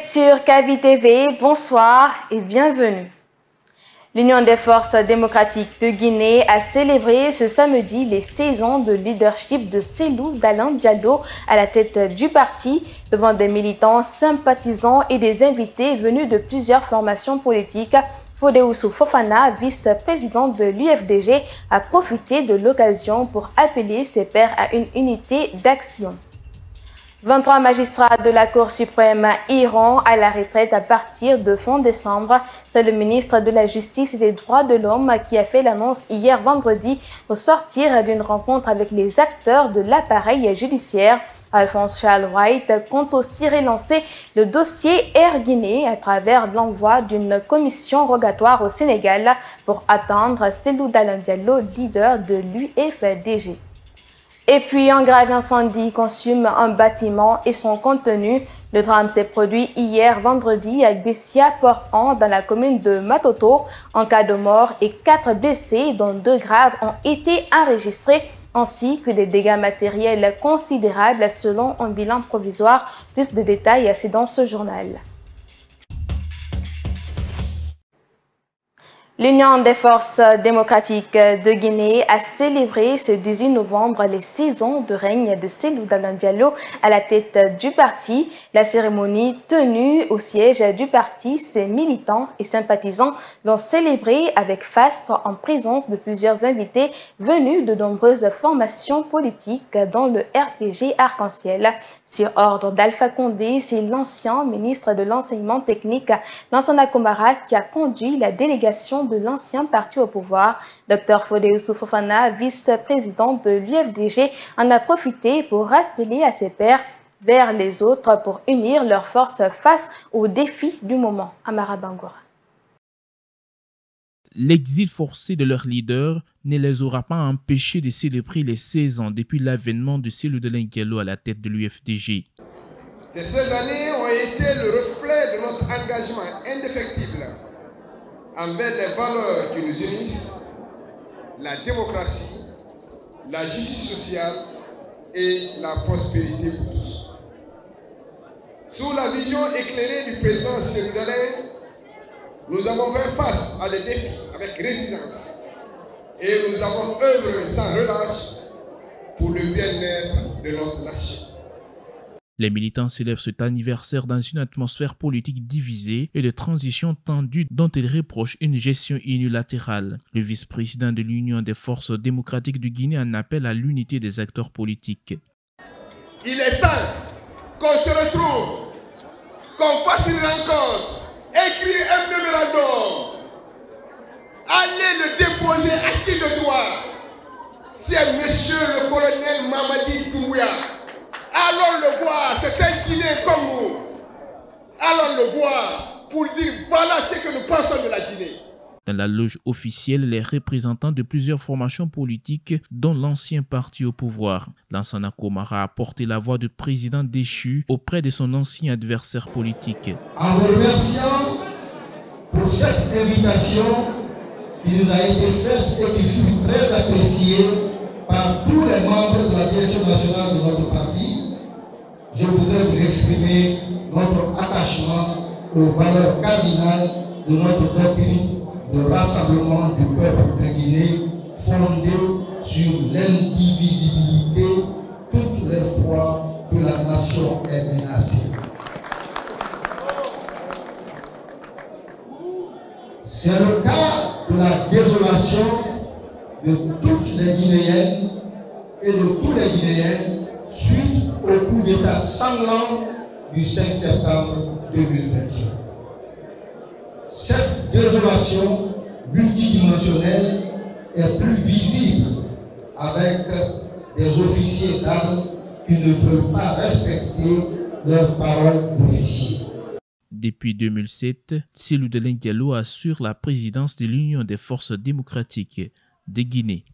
êtes sur Kavi TV, bonsoir et bienvenue. L'Union des forces démocratiques de Guinée a célébré ce samedi les 16 ans de leadership de Cellou Dalein Diallo à la tête du parti devant des militants, sympathisants et des invités venus de plusieurs formations politiques. Fodéoussou Fofana, vice-président de l'UFDG, a profité de l'occasion pour appeler ses pairs à une unité d'action. 23 magistrats de la Cour suprême iront à la retraite à partir de fin décembre. C'est le ministre de la Justice et des Droits de l'Homme qui a fait l'annonce hier vendredi au sortir d'une rencontre avec les acteurs de l'appareil judiciaire. Alphonse Charles White compte aussi relancer le dossier Air Guinée à travers l'envoi d'une commission rogatoire au Sénégal pour attendre Cellou Dalein Diallo, leader de l'UFDG. Et puis, un grave incendie consume un bâtiment et son contenu. Le drame s'est produit hier vendredi à Bessia-Port-An dans la commune de Matoto. En cas de mort et 4 blessés, dont 2 graves, ont été enregistrés, ainsi que des dégâts matériels considérables selon un bilan provisoire. Plus de détails, c'est dans ce journal. L'Union des forces démocratiques de Guinée a célébré ce 18 novembre les 16 ans de règne de Cellou Dalein Diallo à la tête du parti. La cérémonie tenue au siège du parti, ses militants et sympathisants l'ont célébré avec faste en présence de plusieurs invités venus de nombreuses formations politiques dont le RPG Arc-en-Ciel. Sur ordre d'Alpha Condé, c'est l'ancien ministre de l'enseignement technique, Lansana Komara, qui a conduit la délégation de l'ancien parti au pouvoir. Dr Fodéoussou Fofana, vice-président de l'UFDG, en a profité pour rappeler à ses pairs vers les autres pour unir leurs forces face aux défis du moment. Amara Bangoura. L'exil forcé de leur leader ne les aura pas empêchés de célébrer les 16 ans depuis l'avènement de Cellou Dalein Diallo à la tête de l'UFDG. Ces 16 années ont été le reflet de notre engagement indéfectible envers les valeurs qui nous unissent, la démocratie, la justice sociale et la prospérité pour tous. Sous la vision éclairée du président Cellou Dalein, nous avons fait face à des défis avec résilience et nous avons œuvré sans relâche pour le bien-être de notre nation. Les militants célèbrent cet anniversaire dans une atmosphère politique divisée et de transition tendue dont ils reprochent une gestion unilatérale. Le vice-président de l'Union des forces démocratiques du Guinée en appelle à l'unité des acteurs politiques. Il est temps qu'on se retrouve, qu'on fasse une rencontre, écrire un mémorandum, aller le déposer à qui de droit. C'est monsieur le colonel Mamadi Doumbouya. Allons le voir, c'est un Guinéen comme nous. Allons le voir pour dire voilà ce que nous pensons de la Guinée. Dans la loge officielle, les représentants de plusieurs formations politiques, dont l'ancien parti au pouvoir, Lansana Komara, a porté la voix du président déchu auprès de son ancien adversaire politique. En vous remerciant pour cette invitation qui nous a été faite et qui fut très appréciée par tous les membres de la direction nationale de notre parti, je voudrais vous exprimer notre attachement aux valeurs cardinales de notre doctrine de rassemblement du peuple de Guinée fondée sur l'indivisibilité toutes les fois que la nation est menacée. C'est le cas de la désolation de toutes les Guinéennes et de tous les Guinéens suite au coup d'État sanglant du 5 septembre 2021. Cette désolation multidimensionnelle est plus visible avec des officiers d'armes qui ne veulent pas respecter leur parole d'officier. Depuis 2007, Cellou Dalein Diallo assure la présidence de l'Union des forces démocratiques de Guinée.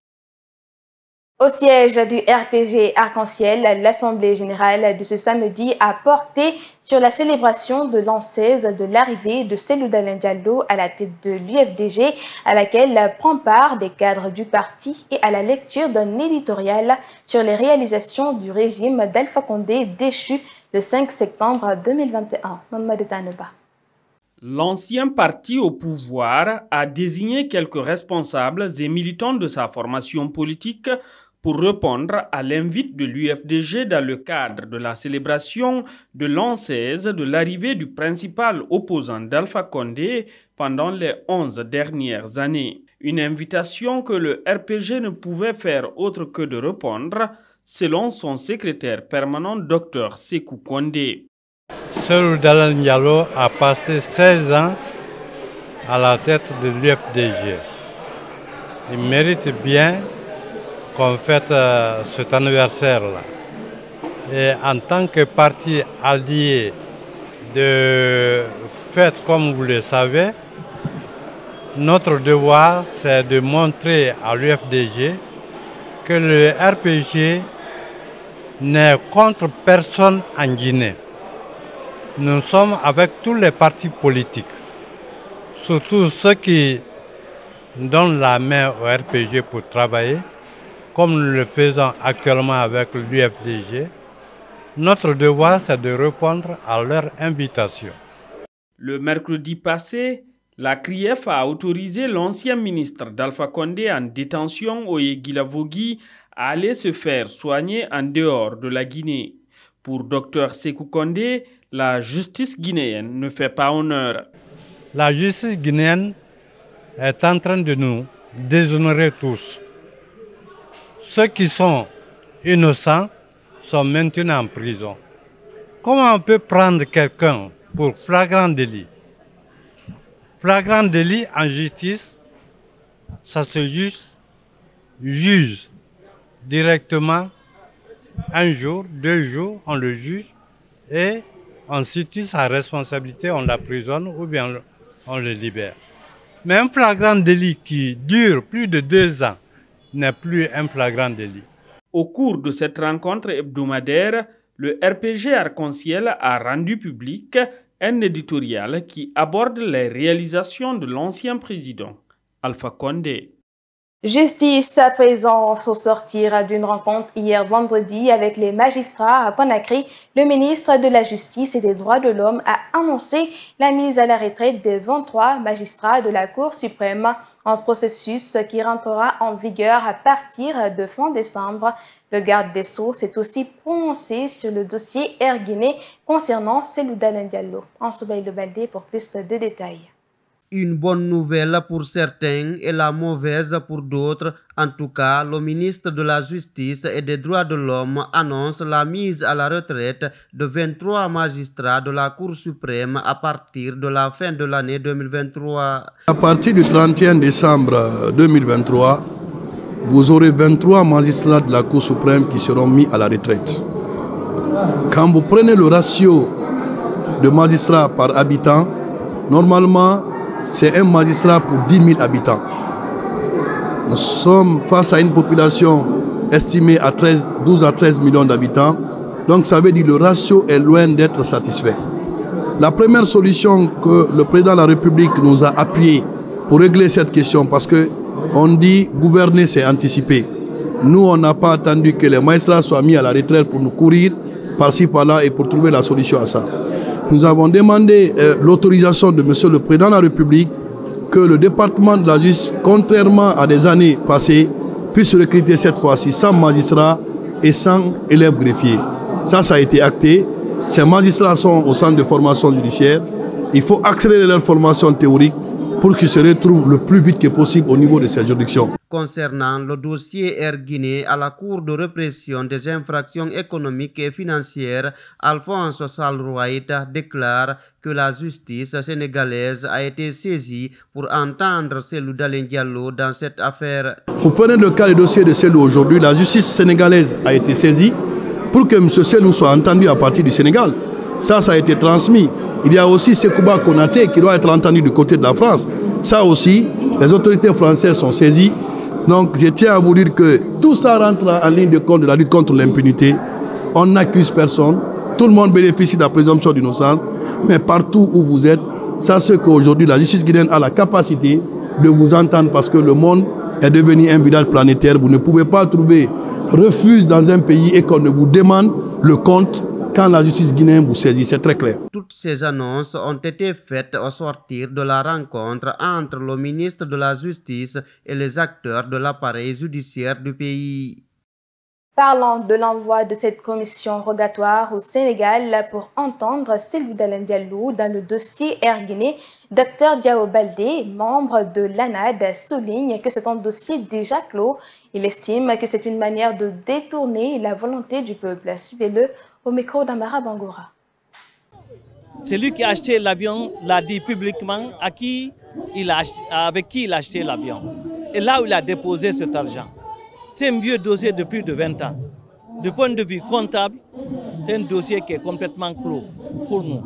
Au siège du RPG Arc-en-Ciel, l'Assemblée générale de ce samedi a porté sur la célébration de l'an 16 de l'arrivée de Cellou Dalein Diallo à la tête de l'UFDG, à laquelle prend part des cadres du parti et à la lecture d'un éditorial sur les réalisations du régime d'Alpha Condé déchu le 5 septembre 2021. Mamadou Taneba. L'ancien parti au pouvoir a désigné quelques responsables et militants de sa formation politique pour répondre à l'invite de l'UFDG dans le cadre de la célébration de l'an 16 de l'arrivée du principal opposant d'Alpha Condé pendant les 11 dernières années. Une invitation que le RPG ne pouvait faire autre que de répondre, selon son secrétaire permanent Dr Sékou Condé. Cellou Dalein Diallo a passé 16 ans à la tête de l'UFDG. Il mérite bien qu'on fête cet anniversaire-là. Et en tant que parti allié de fête, comme vous le savez, notre devoir, c'est de montrer à l'UFDG que le RPG n'est contre personne en Guinée. Nous sommes avec tous les partis politiques, surtout ceux qui donnent la main au RPG pour travailler, comme nous le faisons actuellement avec l'UFDG. Notre devoir, c'est de répondre à leur invitation. Le mercredi passé, la CRIEF a autorisé l'ancien ministre d'Alpha Condé en détention au Guilavogui à aller se faire soigner en dehors de la Guinée. Pour Dr Sékou Condé, la justice guinéenne ne fait pas honneur. La justice guinéenne est en train de nous déshonorer tous. Ceux qui sont innocents sont maintenant en prison. Comment on peut prendre quelqu'un pour flagrant délit? Flagrant délit en justice, ça se juge directement. Un jour, 2 jours, on le juge et on situe sa responsabilité, on l'emprisonne ou bien on le libère. Mais un flagrant délit qui dure plus de 2 ans n'est plus un flagrant délit. Au cours de cette rencontre hebdomadaire, le RPG Arc-en-Ciel a rendu public un éditorial qui aborde les réalisations de l'ancien président, Alpha Condé. Justice à présent, au sortir d'une rencontre hier vendredi avec les magistrats à Conakry, le ministre de la Justice et des Droits de l'Homme a annoncé la mise à la retraite des 23 magistrats de la Cour suprême, un processus qui rentrera en vigueur à partir de fin décembre. Le garde des Sceaux s'est aussi prononcé sur le dossier Air Guinée concernant Cellou Dalein Diallo. En Soubaï Le Baldé pour plus de détails. Une bonne nouvelle pour certains et la mauvaise pour d'autres. En tout cas, le ministre de la Justice et des Droits de l'Homme annonce la mise à la retraite de 23 magistrats de la Cour suprême à partir de la fin de l'année 2023. À partir du 31 décembre 2023, vous aurez 23 magistrats de la Cour suprême qui seront mis à la retraite. Quand vous prenez le ratio de magistrats par habitant, normalement, c'est un magistrat pour 10 000 habitants. Nous sommes face à une population estimée à 12 à 13 millions d'habitants. Donc ça veut dire que le ratio est loin d'être satisfait. La première solution que le président de la République nous a appuyée pour régler cette question, parce qu'on dit gouverner c'est anticiper. Nous, on n'a pas attendu que les magistrats soient mis à la retraite pour nous courir par-ci par-là et pour trouver la solution à ça. Nous avons demandé l'autorisation de Monsieur le Président de la République que le département de la justice, contrairement à des années passées, puisse recruter cette fois-ci 100 magistrats et 100 élèves greffiers. Ça a été acté. Ces magistrats sont au centre de formation judiciaire. Il faut accélérer leur formation théorique pour qu'ils se retrouvent le plus vite que possible au niveau de ces juridictions. Concernant le dossier Air Guinée à la Cour de répression des infractions économiques et financières, Alphonse Salrouaït déclare que la justice sénégalaise a été saisie pour entendre Cellou Dalein Diallo dans cette affaire. Vous prenez le cas du dossier de Cellou aujourd'hui, la justice sénégalaise a été saisie pour que M. Cellou soit entendu à partir du Sénégal. Ça a été transmis. Il y a aussi Sekouba Konaté qui doit être entendu du côté de la France. Ça aussi, les autorités françaises sont saisies. Donc je tiens à vous dire que tout ça rentre en ligne de compte de la lutte contre l'impunité. On n'accuse personne, tout le monde bénéficie de la présomption d'innocence, mais partout où vous êtes, sachez qu'aujourd'hui la justice guinéenne a la capacité de vous entendre parce que le monde est devenu un village planétaire. Vous ne pouvez pas trouver refuge dans un pays et qu'on ne vous demande le compte quand la justice guinéenne vous saisit, c'est très clair. Toutes ces annonces ont été faites au sortir de la rencontre entre le ministre de la Justice et les acteurs de l'appareil judiciaire du pays. Parlant de l'envoi de cette commission rogatoire au Sénégal pour entendre Cellou Dalein Diallo dans le dossier Air Guinée, Dr Diao Baldé, membre de l'ANAD, souligne que c'est un dossier déjà clos. Il estime que c'est une manière de détourner la volonté du peuple. Suivez-le au micro d'Amara Bangora. Celui qui a acheté l'avion l'a dit publiquement avec qui il a acheté l'avion. Et là où il a déposé cet argent. C'est un vieux dossier de plus de 20 ans. Du point de vue comptable, c'est un dossier qui est complètement clos pour nous.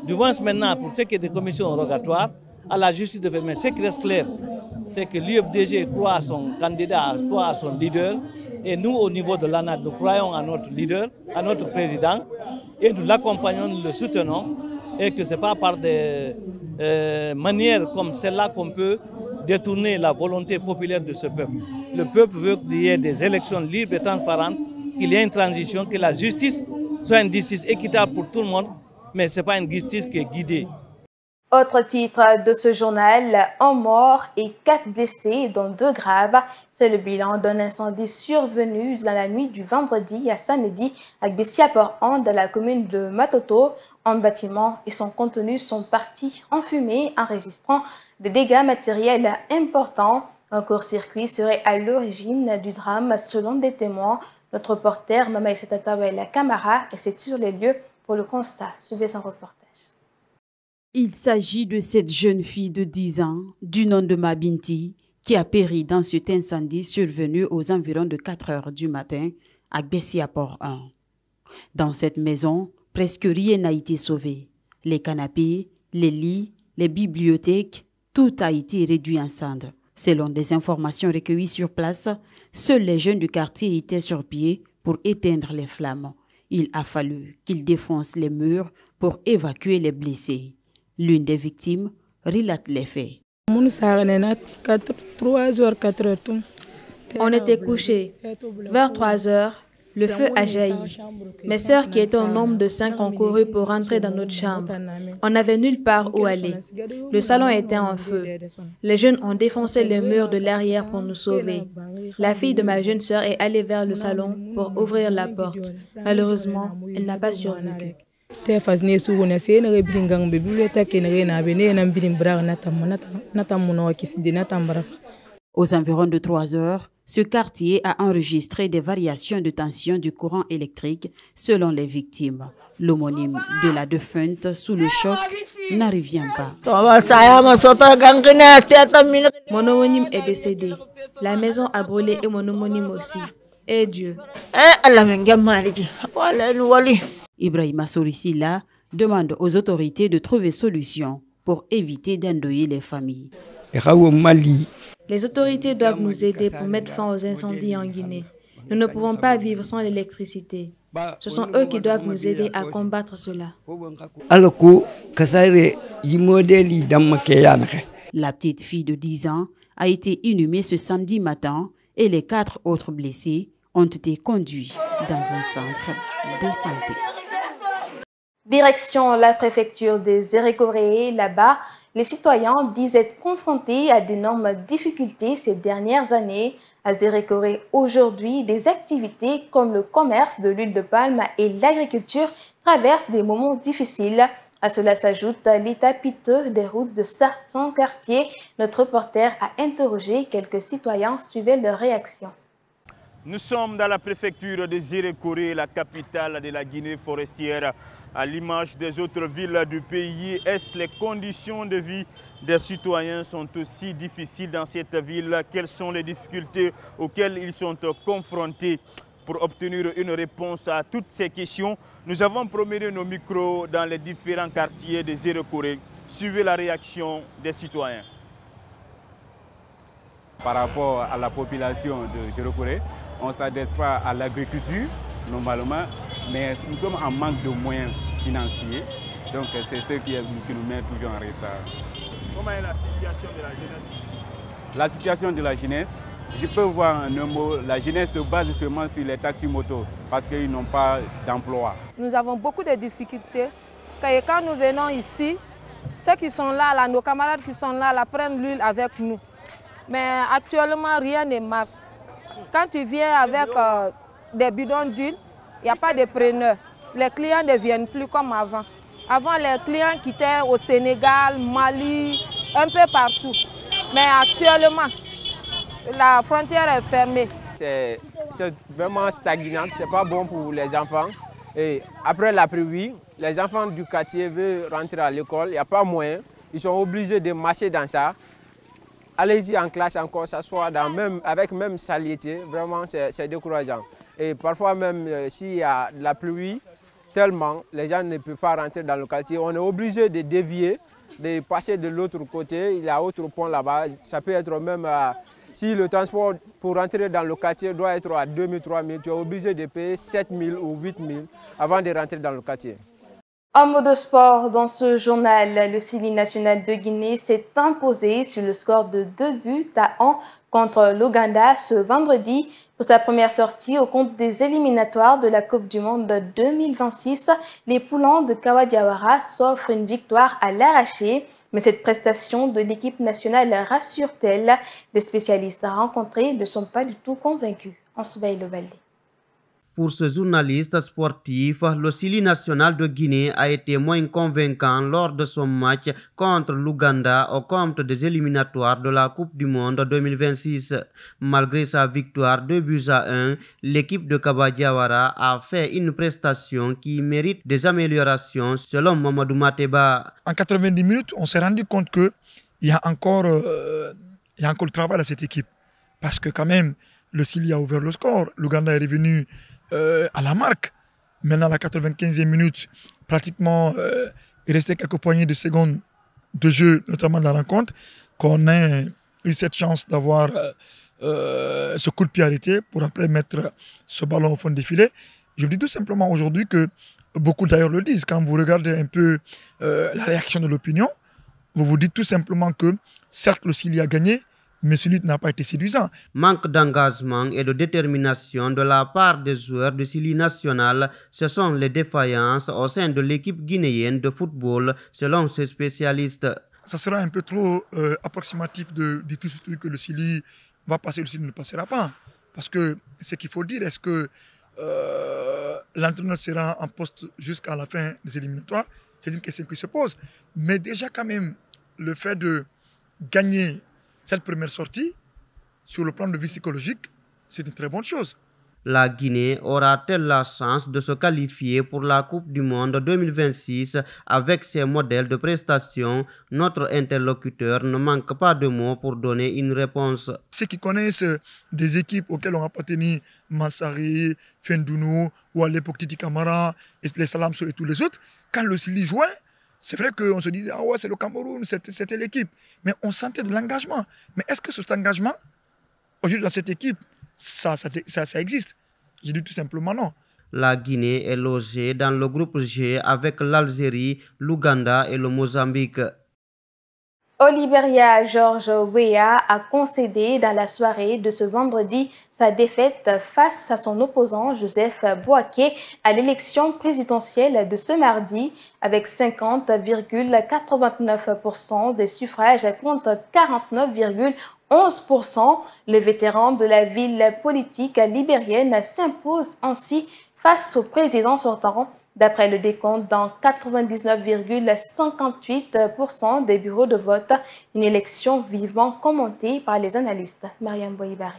Du moins maintenant, pour ce qui est des commissions rogatoires, à la justice de faire. Mais ce qui reste clair, c'est que l'UFDG croit à son candidat, croit à son leader. Et nous, au niveau de l'ANAD, nous croyons à notre leader, à notre président, et nous l'accompagnons, nous le soutenons, et que ce n'est pas par des manières comme celle-là qu'on peut détourner la volonté populaire de ce peuple. Le peuple veut qu'il y ait des élections libres et transparentes, qu'il y ait une transition, que la justice soit une justice équitable pour tout le monde, mais ce n'est pas une justice qui est guidée. Autre titre de ce journal, un mort et 4 blessés, dont 2 graves. C'est le bilan d'un incendie survenu dans la nuit du vendredi à samedi à Gbessia-Port-An dans la commune de Matoto. Un bâtiment et son contenu sont partis en fumée, enregistrant des dégâts matériels importants. Un court-circuit serait à l'origine du drame selon des témoins. Notre reporter Mama Isetatawela Camara est sur les lieux pour le constat. Suivez son reportage. Il s'agit de cette jeune fille de 10 ans, du nom de Mabinti, qui a péri dans cet incendie survenu aux environs de 4 heures du matin à Gbessia-Port-1. Dans cette maison, presque rien n'a été sauvé. Les canapés, les lits, les bibliothèques, tout a été réduit en cendres. Selon des informations recueillies sur place, seuls les jeunes du quartier étaient sur pied pour éteindre les flammes. Il a fallu qu'ils défoncent les murs pour évacuer les blessés. L'une des victimes relate les faits. On était couchés. Vers 3 heures, le feu a jailli. Mes sœurs, qui étaient au nombre de 5, ont couru pour rentrer dans notre chambre. On n'avait nulle part où aller. Le salon était en feu. Les jeunes ont défoncé les murs de l'arrière pour nous sauver. La fille de ma jeune sœur est allée vers le salon pour ouvrir la porte. Malheureusement, elle n'a pas survécu. Aux environs de 3 heures, ce quartier a enregistré des variations de tension du courant électrique selon les victimes. L'homonyme de la défunte, sous le choc, n'en revient pas. Mon homonyme est décédé. La maison a brûlé et mon homonyme aussi. Et Dieu. Ibrahima Sorisila demande aux autorités de trouver solution pour éviter d'endeuiller les familles. Les autorités doivent nous aider pour mettre fin aux incendies en Guinée. Nous ne pouvons pas vivre sans l'électricité. Ce sont eux qui doivent nous aider à combattre cela. La petite fille de 10 ans a été inhumée ce samedi matin et les 4 autres blessés ont été conduits dans un centre de santé. Direction la préfecture des Erékoré, là-bas, les citoyens disent être confrontés à d'énormes difficultés ces dernières années. À Erékoré, aujourd'hui, des activités comme le commerce de l'huile de palme et l'agriculture traversent des moments difficiles. À cela s'ajoute l'état piteux des routes de certains quartiers. Notre reporter a interrogé quelques citoyens. Suivez leur réaction. Nous sommes dans la préfecture de Erékoré, la capitale de la Guinée forestière. À l'image des autres villes du pays, les conditions de vie des citoyens sont aussi difficiles dans cette ville? Quelles sont les difficultés auxquelles ils sont confrontés? Pour obtenir une réponse à toutes ces questions, nous avons promené nos micros dans les différents quartiers de Erékoré. Suivez la réaction des citoyens. Par rapport à la population de Jérôme-Koré, on ne s'adresse pas à l'agriculture normalement, mais nous sommes en manque de moyens financiers. Donc c'est ce qui nous met toujours en retard. Comment est la situation de la jeunesse ici? La situation de la jeunesse, je peux voir un mot, la jeunesse se base seulement sur les taxis-motos parce qu'ils n'ont pas d'emploi. Nous avons beaucoup de difficultés. Quand nous venons ici, ceux qui sont là, nos camarades qui sont là, prennent l'huile avec nous. Mais actuellement, rien ne marche. Quand tu viens avec des bidons d'huile, il n'y a pas de preneur. Les clients ne viennent plus comme avant. Avant, les clients quittaient au Sénégal, Mali, un peu partout. Mais actuellement, la frontière est fermée. C'est vraiment stagnant, ce n'est pas bon pour les enfants. Et après la pluie, les enfants du quartier veulent rentrer à l'école, il n'y a pas moyen. Ils sont obligés de marcher dans ça. Allez-y en classe encore, s'asseoir avec même saleté, vraiment c'est décourageant. Et parfois même s'il y a de la pluie, tellement les gens ne peuvent pas rentrer dans le quartier. On est obligé de dévier, de passer de l'autre côté. Il y a autre pont là-bas. Ça peut être même, si le transport pour rentrer dans le quartier doit être à 2 000, 3 000, tu es obligé de payer 7 000 ou 8 000 avant de rentrer dans le quartier. En mode sport, dans ce journal, le Sili national de Guinée s'est imposé sur le score de 2-1 contre l'Ouganda ce vendredi pour sa première sortie au compte des éliminatoires de la Coupe du Monde 2026. Les Poulons de Kawadiawara s'offrent une victoire à l'arraché. Mais cette prestation de l'équipe nationale rassure-t-elle? Les spécialistes rencontrés ne sont pas du tout convaincus. On se veille le balai. Pour ce journaliste sportif, le Sili national de Guinée a été moins convaincant lors de son match contre l'Ouganda au compte des éliminatoires de la Coupe du Monde 2026. Malgré sa victoire 2-1, l'équipe de Kawadiawara a fait une prestation qui mérite des améliorations selon Mamadou Mateba. En 90 minutes, on s'est rendu compte qu'il y a encore le travail à cette équipe. Parce que quand même, le Sili a ouvert le score, l'Ouganda est revenu à la marque. Maintenant, à la 95e minute, pratiquement, il restait quelques poignées de secondes de jeu, notamment dans la rencontre, qu'on ait eu cette chance d'avoir ce coup de pied arrêté pour après mettre ce ballon au fond des filets. Je vous dis tout simplement aujourd'hui que beaucoup d'ailleurs le disent, quand vous regardez un peu la réaction de l'opinion, vous vous dites tout simplement que certes le Sili a gagné, mais celui n'a pas été séduisant. Manque d'engagement et de détermination de la part des joueurs du Sili national, ce sont les défaillances au sein de l'équipe guinéenne de football, selon ces spécialistes. Ça sera un peu trop approximatif de dire tout que le Sili va passer, le Sili ne passera pas. Parce que ce qu'il faut dire, est-ce que l'entraîneur sera en poste jusqu'à la fin des éliminatoires? C'est une question qui se pose. Mais déjà quand même, le fait de gagner cette première sortie, sur le plan de vie psychologique, c'est une très bonne chose. La Guinée aura-t-elle la chance de se qualifier pour la Coupe du Monde 2026 avec ses modèles de prestations? Notre interlocuteur ne manque pas de mots pour donner une réponse. Ceux qui connaissent des équipes auxquelles ont appartenu Massari, Fendounou ou à l'époque Titi Camara, les Salamso et tous les autres, quand le Sili jouait, c'est vrai qu'on se disait, ah ouais, c'est le Cameroun, c'était l'équipe. Mais on sentait de l'engagement. Mais est-ce que cet engagement, aujourd'hui dans cette équipe, ça existe? J'ai dit tout simplement non. La Guinée est logée dans le groupe G avec l'Algérie, l'Ouganda et le Mozambique. Au Libéria, George Weah a concédé dans la soirée de ce vendredi sa défaite face à son opposant Joseph Boaké à l'élection présidentielle de ce mardi avec 50,89% des suffrages contre 49,11%. Le vétéran de la ville politique libérienne s'impose ainsi face au président sortant. D'après le décompte, dans 99,58% des bureaux de vote, une élection vivement commentée par les analystes. Mariam Boibari.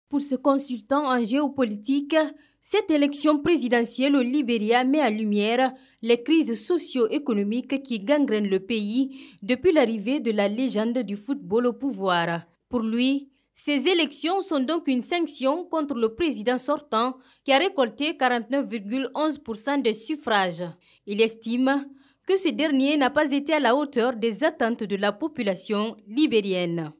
Pour ce consultant en géopolitique, cette élection présidentielle au Libéria met en lumière les crises socio-économiques qui gangrènent le pays depuis l'arrivée de la légende du football au pouvoir. Pour lui, ces élections sont donc une sanction contre le président sortant qui a récolté 49,11% des suffrages. Il estime que ce dernier n'a pas été à la hauteur des attentes de la population libérienne.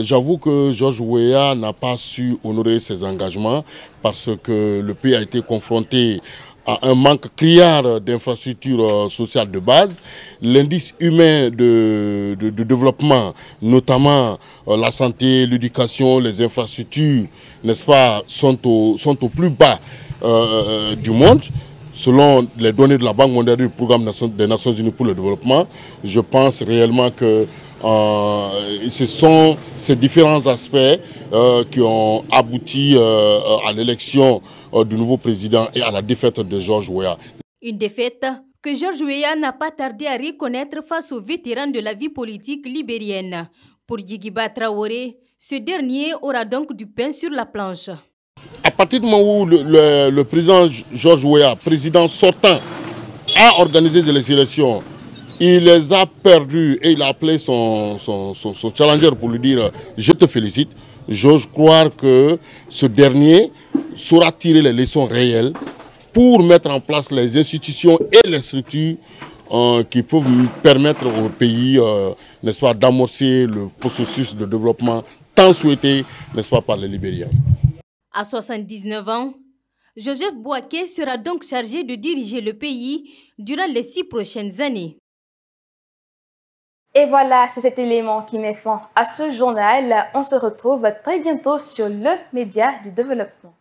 J'avoue que George Weah n'a pas su honorer ses engagements parce que le pays a été confronté à un manque criard d'infrastructures sociales de base. L'indice humain de développement, notamment la santé, l'éducation, les infrastructures, n'est-ce pas, sont au plus bas du monde. Selon les données de la Banque mondiale du Programme des Nations Unies pour le développement, je pense réellement que ce sont ces différents aspects qui ont abouti à l'élection du nouveau président et à la défaite de George Weah. Une défaite que George Weah n'a pas tardé à reconnaître face aux vétérans de la vie politique libérienne. Pour Djigiba Traoré, ce dernier aura donc du pain sur la planche. À partir du moment où le président George Weah, président sortant, a organisé des élections, il les a perdus et il a appelé son challenger pour lui dire « je te félicite ». J'ose croire que ce dernier saura tirer les leçons réelles pour mettre en place les institutions et les structures qui peuvent permettre au pays, n'est-ce pas, d'amorcer le processus de développement tant souhaité, n'est-ce pas, par les Libériens. À 79 ans, Joseph Boaké sera donc chargé de diriger le pays durant les 6 prochaines années. Et voilà, c'est cet élément qui met fin à ce journal. On se retrouve très bientôt sur le média du développement.